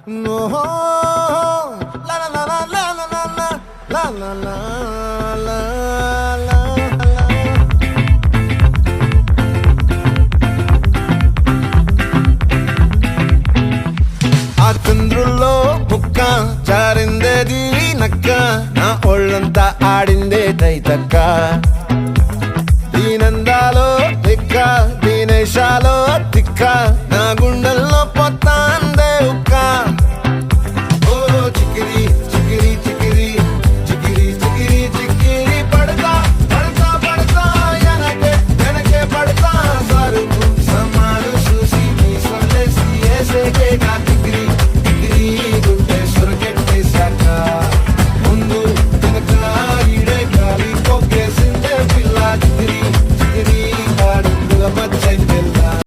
No, la la la la la la la la la la la la. ఆ చంద్రుల్లో బుక్క జారిందే దీవి నక్క నా ఒళ్ళంతా ఆడిందే తైతక్క దీనందాలో తిక్క దీనేశాలో తిక్క